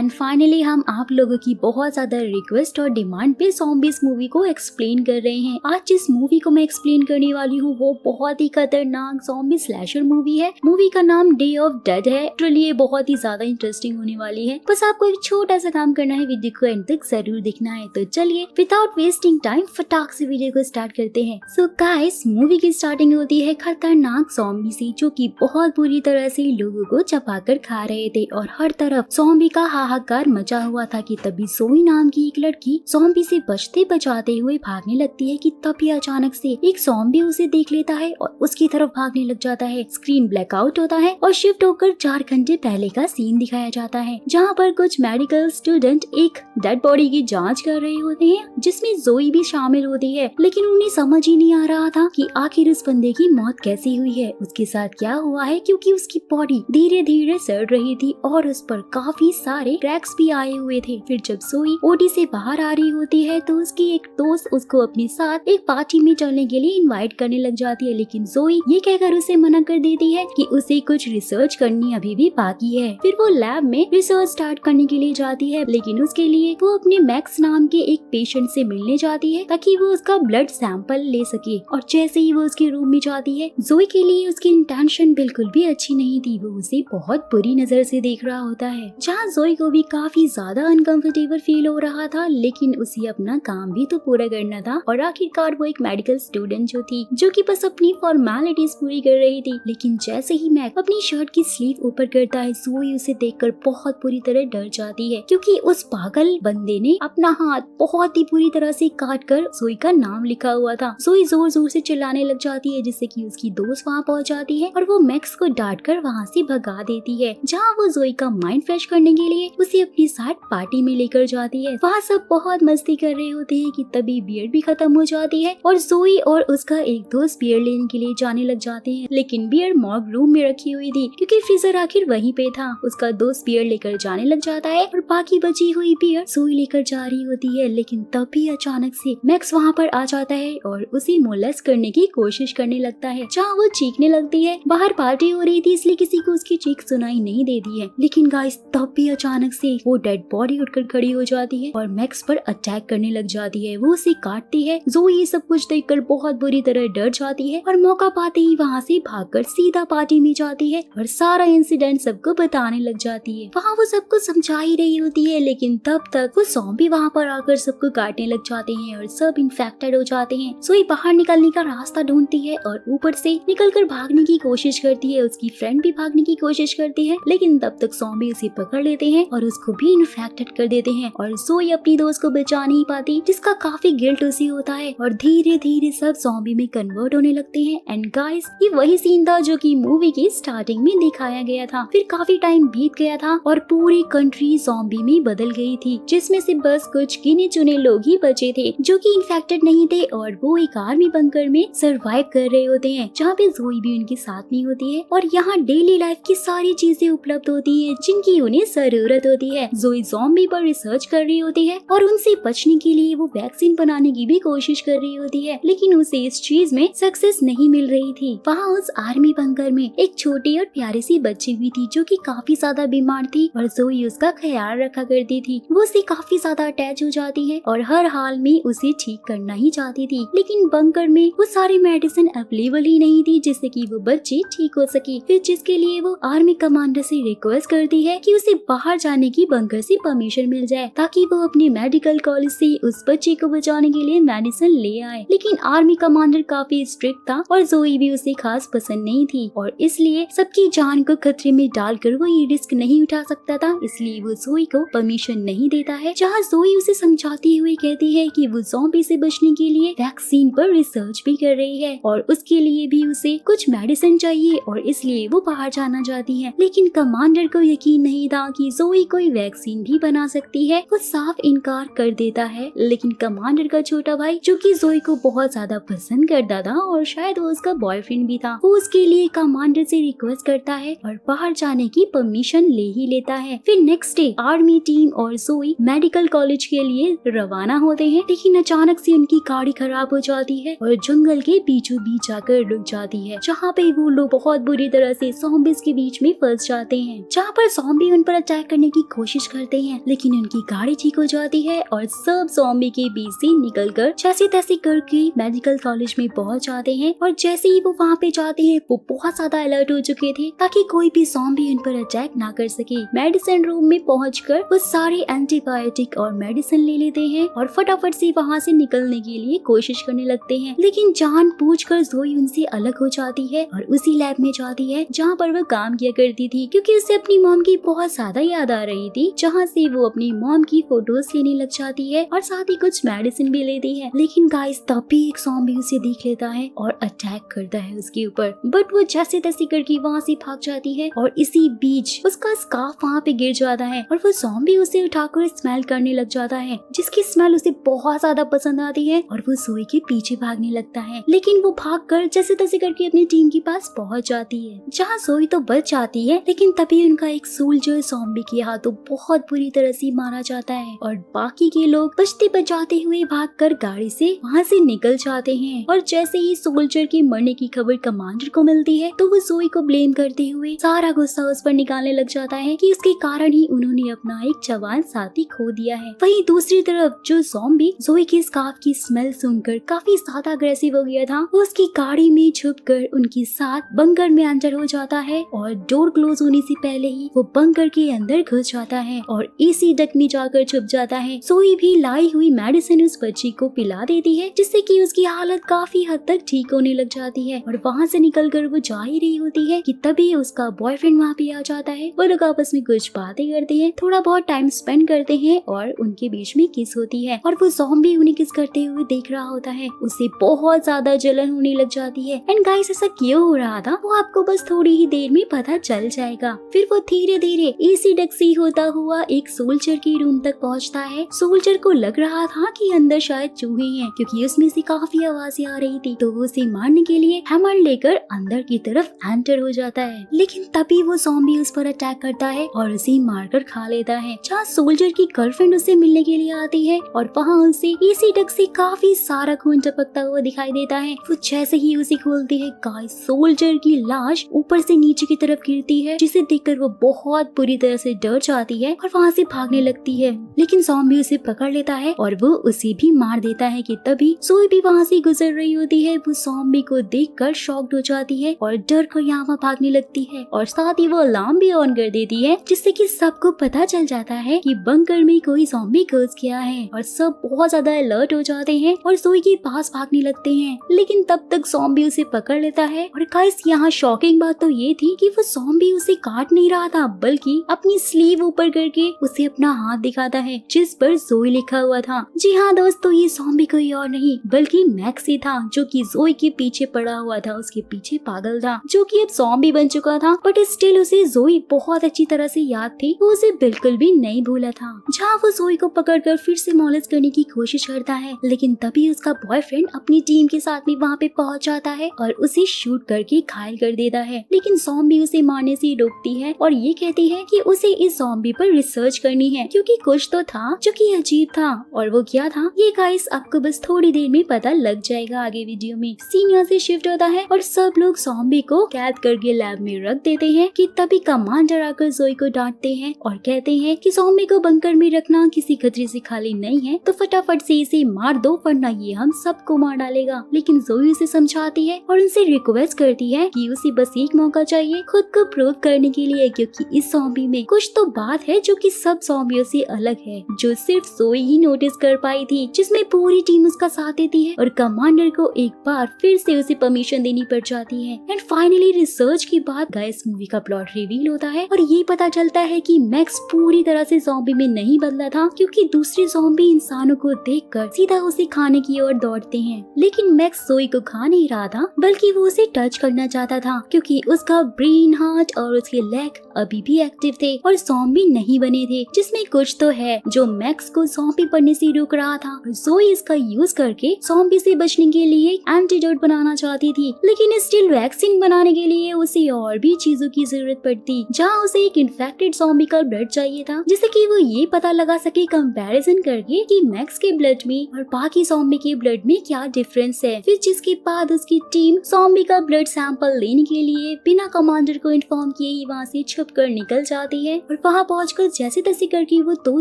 And finally हम आप लोगों की बहुत ज्यादा रिक्वेस्ट और डिमांड पे ज़ॉम्बीज़ मूवी को एक्सप्लेन कर रहे हैं। आज जिस मूवी को मैं एक्सप्लेन करने वाली हूँ वो बहुत ही खतरनाक ज़ॉम्बी स्लैशर मूवी है। मूवी का नाम डे ऑफ डेड है। लिटरली ये बहुत ही ज्यादा इंटरेस्टिंग होने वाली है। बस आपको एक छोटा सा काम करना है, वीडियो को एंड तक जरूर देखना है। तो चलिए विदाउट वेस्टिंग टाइम फटाक से वीडियो को स्टार्ट करते हैं। सो गाइस, मूवी की स्टार्टिंग होती है खतरनाक ज़ॉम्बी से जो कि बहुत बुरी तरह से लोगों को चबाकर खा रहे थे और हर तरफ ज़ॉम्बी का हाहाकार मचा हुआ था कि तभी ज़ोई नाम की एक लड़की ज़ॉम्बी से बचते बचाते हुए भागने लगती है कि तभी अचानक से एक ज़ॉम्बी उसे देख लेता है और उसकी तरफ भागने लग जाता है। स्क्रीन ब्लैकआउट होता है और शिफ्ट होकर 4 घंटे पहले का सीन दिखाया जाता है जहाँ पर कुछ मेडिकल स्टूडेंट एक डेड बॉडी की जांच कर रहे होते हैं जिसमें ज़ोई भी शामिल होती है। लेकिन उन्हें समझ ही नहीं आ रहा था कि आखिर उस बंदे की मौत कैसी हुई है, उसके साथ क्या हुआ है, क्योंकि उसकी बॉडी धीरे धीरे सड़ रही थी और उस पर काफी सारे क्रैक्स भी आए हुए थे। फिर जब ज़ोई ओटी से बाहर आ रही होती है तो उसकी एक दोस्त उसको अपने साथ एक पार्टी में चलने के लिए इनवाइट करने लग जाती है, लेकिन ज़ोई ये कहकर उसे मना कर देती है कि उसे कुछ रिसर्च करनी अभी भी बाकी है। फिर वो लैब में रिसर्च स्टार्ट करने के लिए जाती है, लेकिन उसके लिए वो अपने मैक्स नाम के एक पेशेंट से मिलने जाती है ताकि वो उसका ब्लड सैंपल ले सके। और जैसे ही वो उसके रूम में जाती है, ज़ोई के लिए उसकी इंटेंशन बिल्कुल भी अच्छी नहीं थी। वो उसे बहुत बुरी नजर से देख रहा होता है, जहाँ ज़ोई को भी काफी ज्यादा अनकंफर्टेबल फील हो रहा था, लेकिन उसे अपना काम भी तो पूरा करना था। और आखिरकार वो एक मेडिकल स्टूडेंट जो कि बस अपनी फॉर्मेलिटीज पूरी कर रही थी। लेकिन जैसे ही मैक अपनी शर्ट की स्लीव ऊपर करता है, ज़ोई उसे देखकर बहुत बुरी तरह डर जाती है क्योंकि उस पागल बंदे ने अपना हाथ बहुत ही बुरी तरह से काट कर ज़ोई का नाम लिखा हुआ था। ज़ोई जोर जोर से चिल्लाने लग जाती है जिससे कि उसकी दोस्त वहाँ पहुँच जाती है और वो मैक्स को डांट कर वहाँ से भगा देती है, जहाँ वो ज़ोई का माइंड फ्रेश करने के लिए उसे अपने साथ पार्टी में लेकर जाती है। वहाँ सब बहुत मस्ती कर रहे होते हैं कि तभी बियर भी खत्म हो जाती है और ज़ोई और उसका एक दोस्त बियर लेने के लिए जाने लग जाते हैं, लेकिन बियर मॉर्ग रूम में रखी हुई थी क्योंकि फ्रीजर आखिर वहीं पे था। उसका दोस्त बियर लेकर जाने लग जाता है और बाकी बची हुई बियर ज़ोई लेकर जा रही होती है, लेकिन तभी अचानक से मैक्स वहाँ पर आ जाता है और उसे मोलेस्ट करने की कोशिश करने लगता है, जहाँ वो चीखने लगती है। बाहर पार्टी हो रही थी इसलिए किसी को उसकी चीख सुनाई नहीं देती है, लेकिन गाइस तब भी अचानक से वो डेड बॉडी उठकर खड़ी हो जाती है और मैक्स पर अटैक करने लग जाती है। वो उसे काटती है। ज़ोई ये सब कुछ देखकर बहुत बुरी तरह डर जाती है और मौका पाते ही वहाँ से भागकर सीधा पार्टी में जाती है और सारा इंसिडेंट सबको बताने लग जाती है। वहाँ वो सबको समझा ही रही होती है, लेकिन तब तक वो ज़ॉम्बी वहाँ पर आकर सबको काटने लग जाते हैं और सब इन्फेक्टेड हो जाते हैं। ज़ोई बाहर निकलने का रास्ता ढूंढती है और ऊपर से निकलकर भागने की कोशिश करती है। उसकी फ्रेंड भी भागने की कोशिश करती है, लेकिन तब तक ज़ॉम्बी उसे पकड़ लेते हैं और उसको भी इन्फेक्टेड कर देते हैं और ज़ोई अपनी दोस्त को बचा नहीं पाती, जिसका काफी गिल्ट उसे होता है और धीरे धीरे सब ज़ॉम्बी में कन्वर्ट होने लगते हैं। एंड गाइस, ये वही सीन था जो कि मूवी की स्टार्टिंग में दिखाया गया था। फिर काफी टाइम बीत गया था और पूरी कंट्री ज़ॉम्बी में बदल गई थी, जिसमें से बस कुछ गिने चुने लोग ही बचे थे जो कि इन्फेक्टेड नहीं थे और वो एक आर्मी बंकर में सरवाइव कर रहे होते हैं, जहाँ पे ज़ोई भी उनके साथ नहीं होती है और यहाँ डेली लाइफ की सारी चीजें उपलब्ध होती हैं जिनकी उन्हें जरूरत होती है। ज़ोई ज़ॉम्बी पर रिसर्च कर रही होती है और उनसे बचने के लिए वो वैक्सीन बनाने की भी कोशिश कर रही होती है, लेकिन उसे इस चीज में सक्सेस नहीं मिल रही थी। वहाँ उस आर्मी बंकर में एक छोटी और प्यारी सी बच्ची भी थी जो कि काफी ज्यादा बीमार थी और ज़ोई उसका ख्याल रखा करती थी। वो उसे काफी ज्यादा अटैच हो जाती है और हर हाल में उसे ठीक करना ही चाहती थी, लेकिन बंकर में वो सारी मेडिसिन अवेलेबल ही नहीं थी जिससे कि वो बच्ची ठीक हो सके। फिर जिसके लिए वो आर्मी कमांडर से रिक्वेस्ट करती है कि उसे बाहर जाने की बंकर से परमिशन मिल जाए ताकि वो अपने मेडिकल कॉलेज से उस बच्चे को बचाने के लिए मेडिसिन ले आए। लेकिन आर्मी कमांडर काफी स्ट्रिक्ट था और ज़ोई भी उसे खास पसंद नहीं थी और इसलिए सबकी जान को खतरे में डालकर वो ये रिस्क नहीं उठा सकता था, इसलिए वो ज़ोई को परमिशन नहीं देता है। जहाँ ज़ोई उसे समझाती हुई कहती है कि वो ज़ॉम्बी से बचने के लिए वैक्सीन पर रिसर्च भी कर रही है और उसके लिए भी उसे कुछ मेडिसिन चाहिए और इसलिए वो बाहर जाना चाहती है, लेकिन कमांडर को यकीन नहीं था कि ज़ोई कोई वैक्सीन भी बना सकती है। वो साफ इनकार कर देता है, लेकिन कमांडर का छोटा भाई जो कि ज़ोई को बहुत ज्यादा पसंद करता था और शायद वो उसका बॉयफ्रेंड भी था, वो उसके लिए कमांडर से रिक्वेस्ट करता है और बाहर जाने की परमिशन ले ही लेता है। फिर नेक्स्ट डे आर्मी टीम और ज़ोई मेडिकल कॉलेज के लिए रवाना होते हैं, लेकिन अचानक से उनकी गाड़ी खराब हो जाती है और जंगल के बीचों बीच जाकर रुक जाती है, जहाँ पे वो लोग बहुत बुरी तरह से ज़ॉम्बीज़ के बीच में फंस जाते हैं, जहाँ पर ज़ॉम्बी उन पर अटैक करने की कोशिश कोशिश करते हैं, लेकिन उनकी गाड़ी ठीक हो जाती है और सब ज़ॉम्बी के बीच से निकलकर जैसे तैसे करके मेडिकल कॉलेज में पहुंच जाते हैं। और जैसे ही वो वहाँ पे जाते हैं वो बहुत ज्यादा अलर्ट हो चुके थे ताकि कोई भी ज़ॉम्बी उन पर अटैक ना कर सके। मेडिसिन रूम में पहुंचकर वो सारे एंटीबायोटिक और मेडिसिन ले लेते हैं और फटाफट से वहाँ से निकलने के लिए कोशिश करने लगते हैं, लेकिन जानबूझकर ज़ोई उनसे अलग हो जाती है और उसी लैब में जाती है जहाँ पर वो काम किया करती थी, क्योंकि उसे अपनी मॉम की बहुत ज्यादा याद आ रही थी, जहाँ से वो अपनी मॉम की फोटोज लेने लग जाती है और साथ ही कुछ मेडिसिन भी लेती है। लेकिन गाइस तब भी एक ज़ॉम्बी उसे देख लेता है और अटैक करता है उसके ऊपर, बट वो जैसे तैसे करके वहाँ से भाग जाती है और इसी बीच उसका स्कार्फ वहाँ पे गिर जाता है और वो ज़ॉम्बी उसे उठाकर स्मेल करने लग जाता है, जिसकी स्मेल उसे बहुत ज्यादा पसंद आती है और वो ज़ोई के पीछे भागने लगता है। लेकिन वो भागकर जैसे तैसे करके अपनी टीम के पास पहुंच जाती है, जहाँ ज़ोई तो बच जाती है, लेकिन तभी उनका एक सोल्जर ज़ॉम्बी के हाथों बहुत बुरी तरह से मारा जाता है और बाकी के लोग बचते बचाते हुए भागकर गाड़ी से वहाँ से निकल जाते हैं। और जैसे ही सोल्जर के मरने की खबर कमांडर को मिलती है तो वो ज़ोई को ब्लेम करते हुए सारा गुस्सा उस पर निकालने लग जाता है कि उसके कारण ही उन्होंने अपना एक जवान साथी खो दिया है। वहीं दूसरी तरफ जो ज़ॉम्बी ज़ोई के स्कार्फ की स्मेल सुनकर काफी ज्यादा अग्रेसिव हो गया था, वो उसकी गाड़ी में छुपकर उनके साथ बंकर में एंटर हो जाता है और डोर क्लोज होने से पहले ही वो बंकर के अंदर घुस जाता है और एसी डक में जाकर छुप जाता है। ज़ोई भी लाई हुई मेडिसिन उस बच्ची को पिला देती है, जिससे कि उसकी हालत काफी हद तक ठीक होने लग जाती है और वहाँ से निकलकर वो जा ही रही होती है कि तभी उसका बॉयफ्रेंड वहाँ पे आ जाता है। वो लोग आपस में कुछ बातें करते हैं, थोड़ा बहुत टाइम स्पेंड करते हैं और उनके बीच में किस होती है और वो ज़ॉम्बी उन्हें किस करते हुए देख रहा होता है। उसे बहुत ज्यादा जलन होने लग जाती है। एंड गाइस ऐसा क्यों हो रहा था वो आपको बस थोड़ी ही देर में पता चल जाएगा। फिर वो धीरे धीरे एसी डक से होता हुआ एक सोल्जर के रूम तक पहुंचता है। सोल्जर को लग रहा था कि अंदर शायद चूहे हैं, क्योंकि उसमें से काफी आवाजें आ रही थी, तो वो उसे मारने के लिए हैमर लेकर अंदर की तरफ एंटर हो जाता है। लेकिन तभी वो ज़ॉम्बी उस पर अटैक करता है और उसे मारकर खा लेता है। जहाँ सोल्जर की गर्लफ्रेंड उसे मिलने के लिए आती है और वहाँ उसे एसी डक से काफी सारा खून टपकता हुआ दिखाई देता है। वो जैसे ही उसे खोलती है गाइस सोल्जर की लाश ऊपर से नीचे की तरफ गिरती है, जिसे देखकर वो बहुत बुरी तरह से डर जाती है और वहाँ से भागने लगती है। लेकिन ज़ॉम्बी उसे पकड़ लेता है और वो उसे भी मार देता है कि तभी ज़ोई भी वहाँ से गुजर रही होती है। वो ज़ॉम्बी को देखकर शॉक्ड हो जाती है और डर कर यहाँ वहाँ भागने लगती है और साथ ही वो अलार्म भी ऑन कर देती है, जिससे कि सबको पता चल जाता है कि बंकर में कोई ज़ॉम्बी घुस गया है और सब बहुत ज्यादा अलर्ट हो जाते हैं और ज़ोई के पास भागने लगते हैं। लेकिन तब तक ज़ॉम्बी उसे पकड़ लेता है और गाइस यहाँ शॉकिंग बात तो ये थी कि वो ज़ॉम्बी उसे काट नहीं रहा था, बल्कि अपनी स्लीव ऊपर करके उसे अपना हाथ दिखाता है जिस पर ज़ोई लिखा हुआ था। जी हाँ दोस्तों, ये ज़ॉम्बी कोई और नहीं बल्कि मैक्स ही था, जो कि ज़ोई के पीछे पड़ा हुआ था, उसके पीछे पागल था, जो कि अब ज़ॉम्बी बन चुका था, बट स्टिल उसे ज़ोई बहुत अच्छी तरह से याद थी, वो उसे बिल्कुल भी नहीं भूला था। जहाँ वो ज़ोई को पकड़कर फिर से मॉलिश करने की कोशिश करता है, लेकिन तभी उसका बॉयफ्रेंड अपनी टीम के साथ में वहाँ पे पहुँच जाता है और उसे शूट करके घायल कर देता है। लेकिन ज़ॉम्बी उसे मारने से रोकती है और ये कहती है कि उसे इस ज़ॉम्बी पर रिसर्च करनी है, क्योंकि कुछ तो था जो कि अजीब था, और वो क्या था ये गाइस आपको बस थोड़ी देर में पता लग जाएगा आगे वीडियो में। सीन यहाँ से शिफ्ट होता है और सब लोग ज़ॉम्बी को कैद करके लैब में रख देते हैं कि तभी कमांडर आकर ज़ोई को डांटते हैं और कहते हैं कि ज़ॉम्बी को बंकर में रखना किसी खतरे से खाली नहीं है, तो फटाफट से इसे मार दो वरना ये हम सबको मार डालेगा। लेकिन ज़ोई उसे समझाती है और उनसे रिक्वेस्ट करती है कि उसे बस एक मौका चाहिए खुद को प्रूव करने के लिए, क्योंकि इस ज़ॉम्बी में कुछ तो बात है जो कि सब ज़ॉम्बियों से अलग है, जो सिर्फ ज़ोई ही नोटिस कर पाई थी, जिसमें पूरी टीम उसका साथ देती है और कमांडर को एक बार फिर से उसे परमिशन देनी पड़ जाती है। एंड फाइनली रिसर्च के बाद गाइस मूवी का प्लॉट रिवील होता है और ये पता चलता है कि मैक्स पूरी तरह से ज़ॉम्बी में नहीं बदला था, क्योंकि दूसरे ज़ॉम्बी इंसानों को देखकर सीधा उसे खाने की ओर दौड़ते हैं। लेकिन मैक्स ज़ोई को खा नहीं रहा था, बल्कि वो उसे टच करना चाहता था, क्योंकि उसका ब्रेन, हार्ट और उसके लेग अभी भी एक्टिव थे और ज़ॉम्बी नहीं बने थे, जिसमें कुछ तो है जो मैक्स को ज़ॉम्बी बनने से रोक रहा था। ज़ोई इसका यूज करके ज़ॉम्बी से बचने के लिए एंटीडोट बनाना चाहती थी, लेकिन स्टिल वैक्सीन बनाने के लिए उसे और भी चीजों की जरूरत पड़ती, जहाँ उसे एक इन्फेक्टेड ज़ॉम्बी का ब्लड चाहिए था, जिससे कि वो ये पता लगा सके कंपैरिजन करके कि मैक्स के ब्लड में और बाकी ज़ॉम्बी के ब्लड में क्या डिफरेंस है। फिर जिसके बाद उसकी टीम ज़ॉम्बी का ब्लड सैंपल लेने के लिए बिना कमांडर को इन्फॉर्म किए ही वहाँ से छुप कर निकल जाती है और वहाँ पहुँच आजकल जैसे तैसे करके वो 2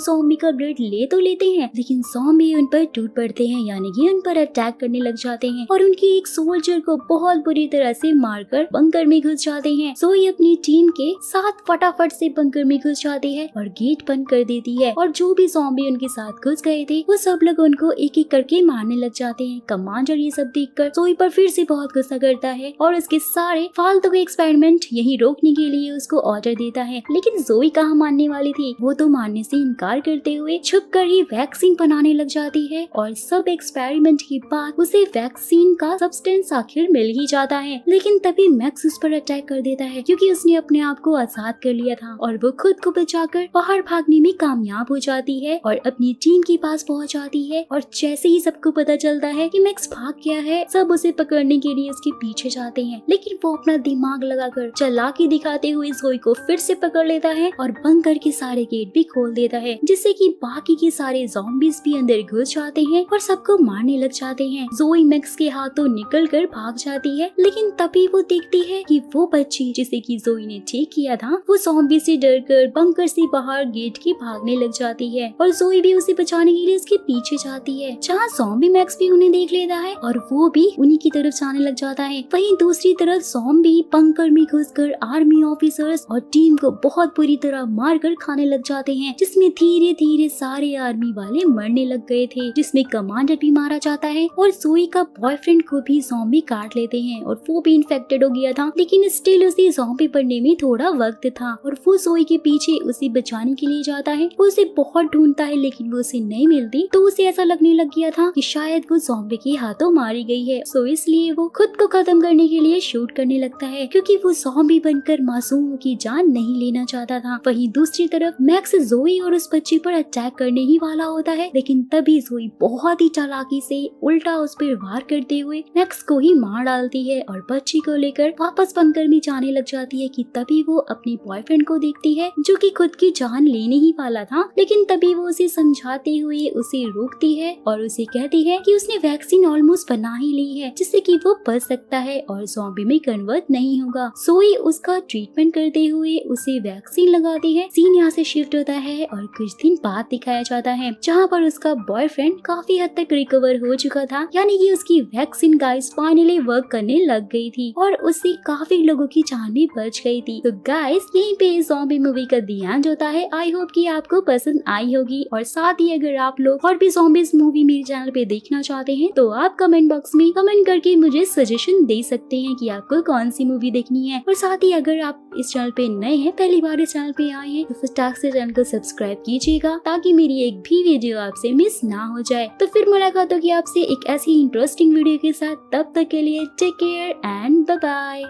ज़ॉम्बी का ब्लड ले तो लेते हैं, लेकिन ज़ॉम्बी उन पर टूट पड़ते हैं, यानी कि उन पर अटैक करने लग जाते हैं और उनकी एक सोल्जर को बहुत बुरी तरह से मारकर बंकर में घुस जाते हैं। ज़ोई अपनी टीम के साथ फटाफट से बंकर में घुस जाती है और गेट बंद कर देती है और जो भी ज़ॉम्बी उनके साथ घुस गए थे वो सब लोग उनको एक एक करके मारने लग जाते हैं। कमांडर ये सब देखकर ज़ोई पर फिर से बहुत गुस्सा करता है और उसके सारे फालतू के एक्सपेरिमेंट यहीं रोकने के लिए उसको ऑर्डर देता है, लेकिन ज़ोई कहाँ मानने वाली थी। वो तो मानने से इनकार करते हुए छुप कर ही वैक्सीन बनाने लग जाती है और सब एक्सपेरिमेंट के बाद उसे वैक्सीन का सब्सटेंस आखिर मिल ही जाता है। लेकिन तभी मैक्स उस पर अटैक कर देता है क्योंकि उसने अपने आप को आजाद कर लिया था और वो खुद को बचाकर बाहर भागने में कामयाब हो जाती है और अपनी टीम के पास पहुंच जाती है। और जैसे ही सबको पता चलता है कि मैक्स भाग गया है, सब उसे पकड़ने के लिए उसके पीछे जाते हैं, लेकिन वो अपना दिमाग लगाकर चालाकी दिखाते हुए ज़ोई को फिर से पकड़ लेता है और बंकर के सारे गेट भी खोल देता है, जिससे कि बाकी के सारे ज़ॉम्बीज भी अंदर घुस जाते हैं और सबको मारने लग जाते हैं। ज़ोई मैक्स के हाथों निकल कर भाग जाती है, लेकिन तभी वो देखती है कि वो बच्ची जिसे कि ज़ोई ने ठीक किया था वो ज़ॉम्बी से डरकर बंकर से बाहर गेट के भागने लग जाती है और ज़ोई भी उसे बचाने के लिए उसके पीछे जाती है, जहाँ ज़ॉम्बी मैक्स भी उन्हें देख लेता है और वो भी उन्हीं की तरफ जाने लग जाता है। वहीं दूसरी तरफ ज़ॉम्बी बंकर में घुसकर आर्मी ऑफिसर्स और टीम को बहुत बुरी तरह मारकर खाने लग जाते हैं, जिसमें धीरे धीरे सारे आर्मी वाले मरने लग गए थे, जिसमें कमांडर भी मारा जाता है और ज़ोई का बॉयफ्रेंड को भी ज़ॉम्बी काट लेते हैं और वो भी इन्फेक्टेड हो गया था, लेकिन स्टिल उसे ज़ॉम्बी पड़ने में थोड़ा वक्त था और वो ज़ोई के पीछे उसे बचाने के लिए जाता है। वो उसे बहुत ढूंढता है लेकिन वो उसे नहीं मिलती, तो उसे ऐसा लगने लग गया था कि शायद वो ज़ॉम्बी के हाथों मारी गई है, सो इसलिए वो खुद को खत्म करने के लिए शूट करने लगता है क्योंकि वो ज़ॉम्बी बनकर मासूमों की जान नहीं लेना चाहता था। वहीं दूसरी तरफ मैक्स ज़ोई और उस बच्ची पर अटैक करने ही वाला होता है, लेकिन तभी ज़ोई बहुत ही चालाकी से उल्टा उस पर वार करते हुए मैक्स को ही मार डालती है और बच्ची को लेकर वापस बंकर में जाने लग जाती है कि तभी वो अपने बॉयफ्रेंड को देखती है जो कि खुद की जान लेने ही वाला था, लेकिन तभी वो उसे समझाते हुए उसे रोकती है और उसे कहती है कि उसने वैक्सीन ऑलमोस्ट बना ही ली है जिससे कि वो बच सकता है और ज़ॉम्बी में कन्वर्ट नहीं होगा। ज़ोई उसका ट्रीटमेंट करते हुए उसे वैक्सीन लगाती है। सीन यहाँ से शिफ्ट होता है और कुछ दिन बाद दिखाया जाता है जहाँ पर उसका बॉयफ्रेंड काफी हद तक रिकवर हो चुका था, यानी कि उसकी वैक्सीन गाइस फाइनली वर्क करने लग गई थी और उससे काफी लोगों की जान भी बच गई थी। तो गाइस यहीं पे ज़ॉम्बी मूवी का द एंड होता है। आई होप कि आपको पसंद आई होगी और साथ ही अगर आप लोग और भी ज़ॉम्बीज मूवी मेरे चैनल पे देखना चाहते हैं तो आप कमेंट बॉक्स में कमेंट करके मुझे सजेशन दे सकते हैं कि आपको कौन सी मूवी देखनी है। और साथ ही अगर आप इस चैनल पे नए हैं, पहली बार इस चैनल पे आए हैं, तो फटाक से चैनल को सब्सक्राइब कीजिएगा ताकि मेरी एक भी वीडियो आपसे मिस ना हो जाए। तो फिर मुलाकात होगी आपसे एक ऐसी इंटरेस्टिंग वीडियो के साथ, तब तक के लिए take care and bye bye.